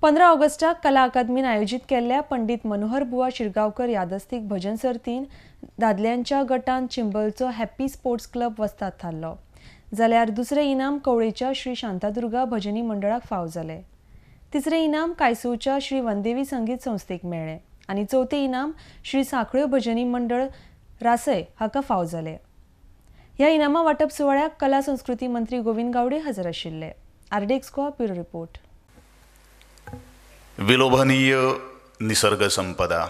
15 ऑगस्टाक कला अकादमीन आयोजित केल्ल्या पंडित मनोहर बुवा शिरगांवकर यादस्तीक भजन सर्तीन दादल्यांच्या गटान चिंबलचो हॅपी स्पोर्ट्स क्लब वस्ताद थारलो जाल्यार दुसरे इनाम कवळेच्या श्री शांतादुर्गा भजनी मंडळाक फावो जाले। तिसरे इनाम कायसूच्या श्री वनदेवी संगीत संस्थेक मेळ्ळे आनी चौथे इनाम श्री सांखळ्यो भजनी मंडळ रासय हाका फावो जाले। ह्या इनामा वाटप सुवाळ्याक कला संस्कृती मंत्री गोविंद गावडे हजर आशिल्ले। आरडेक्सको ब्युरो रिपोर्ट। विलोभनीय निसर्ग संपदा,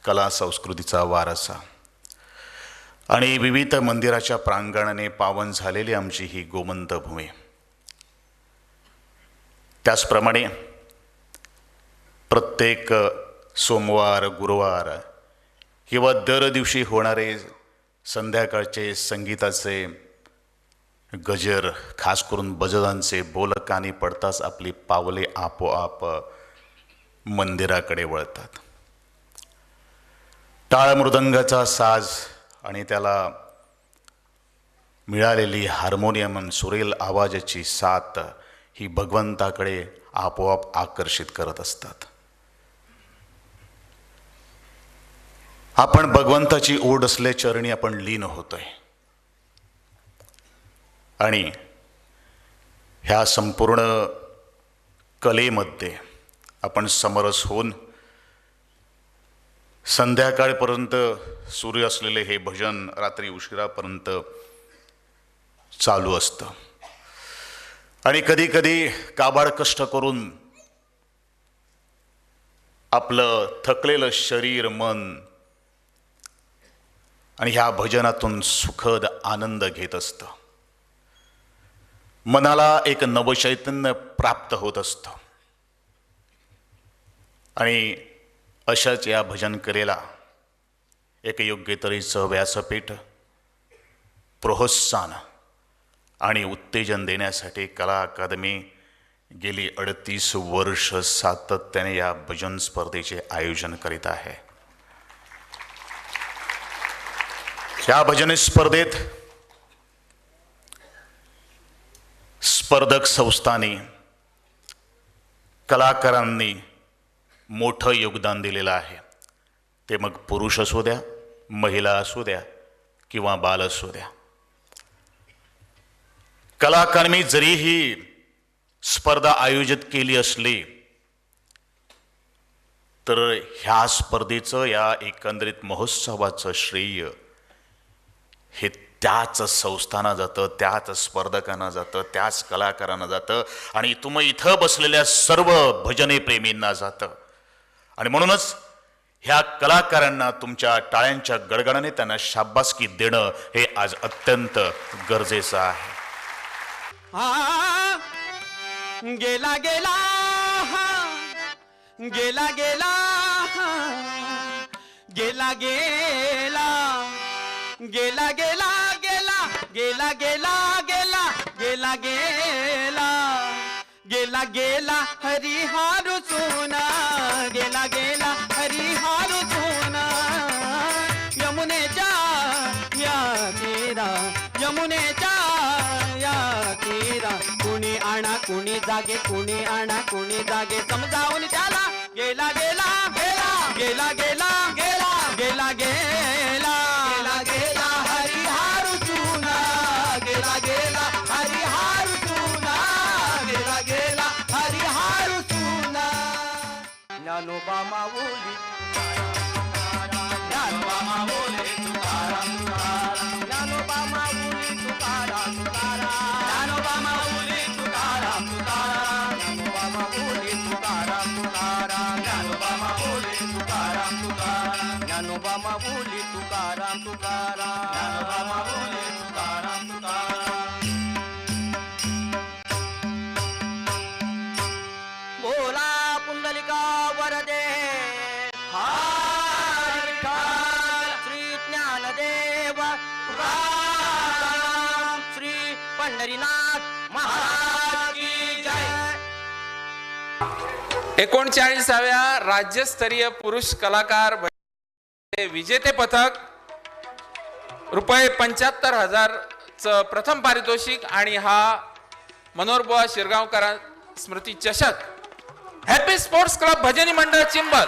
कला संस्कृतीचा वारसा आणि विविध मंदिराच्या प्रांगणाने पावन झालेली आमची ही गोमंत भूमी। त्याचप्रमाणे प्रत्येक सोमवार, गुरुवार किंवा दर दिवशी होणारे संध्याकाळचे संगीताचे गजर, खास करून भजनांचे बोल कानी पडताच आपली पावले आपोआप मंदिराकडे वळतात। टाळ मृदंगाचा साज आणि त्याला मिळालेली हार्मोनियम सुरेल आवाजाची साथ ही भगवंताकडे आपोआप आकर्षित करत असतात। आपण भगवंताची ओढ असले चरणी आपण लीन होतोय आणि ह्या संपूर्ण कलेमध्ये आपण समरस होऊन संध्याकाळपर्यंत सुरू असलेले हे भजन रात्री उशिरापर्यंत चालू असतं आणि कधी कधी काबाड कष्ट करून आपलं थकलेलं शरीर, मन आणि ह्या भजनातून सुखद आनंद घेत असतं। मनाला एक नवचैतन्य प्राप्त होत असतं आणि अशाच या भजन कलेला एक योग्य तऱ्हेचं व्यासपीठ, प्रोत्साहन आणि उत्तेजन देण्यासाठी कला अकादमी गेली 38 वर्ष सातत्याने या भजन स्पर्धेचे आयोजन करीत आहे। या भजन स्पर्धेत स्पर्धक संस्थांनी, कलाकारांनी मोठं योगदान दिलेलं आहे। ते मग पुरुष असू द्या, महिला असू द्या किंवा बाल असू द्या। कला अकादमी जरी ही स्पर्धा आयोजित केली असली तर ह्या स्पर्धेचं, या एकंदरीत महोत्सवाचं श्रेय हे त्याच संस्थांना जातं, त्याच स्पर्धकांना जातं, त्याच कलाकारांना जातं आणि तुम्ही इथं बसलेल्या सर्व भजने प्रेमींना जातं। आणि म्हणूनच ह्या कलाकारांना तुमच्या टाळ्यांच्या गडगडाने त्यांना शाबासकी देणं हे आज अत्यंत गरजेचं आहे। गेला गेला गेला गेला गेला गेला गेला गेला गेला गेला गेला गेला गेला गेला गेला गेला हरिहार सोना, गेला गेला हरिहार सोना। यमुनेच्या या तीरा, यमुनेच्या या तीरा, कुणी आणा कुणी जागे, कुणी आणा कुणी जागे, समजावून त्याला गेला गेला गेला गेला गेला गेला गेला गेला गेला गेला हरिहार सोना, गेला गेला हरिहार सोना, गेला गेला हरिहार सोना। ज्ञानोबा माऊली, ज्ञानोबा माऊली तुकाराम तुकाराम, ज्ञानोबा माऊली तुकाराम तुकाराम, ज्ञानोबा माऊली तुकाराम तुकाराम, ज्ञानोबा माऊली तुकाराम तुकाराम, ज्ञानोबा माऊली तुकाराम तुकाराम, ज्ञानोबा माऊली तुकाराम तुकाराम, ज्ञानोबा माऊली तुकाराम तुकाराम। बोला पुंडलिका वरदे हर विठ्ठल, श्री ज्ञानदेव तुकाराम, श्री पंढरीनाथ महाराज की जय। 39व्या राज्यस्तरीय पुरुष कलाकार विजेते पथक रुपये 75,000चं प्रथम पारितोषिक आणि हा मनोहर बुवा शिरगांवकर स्मृती चषक हॅपी स्पोर्ट्स क्लब भजनी मंडळ चिंबल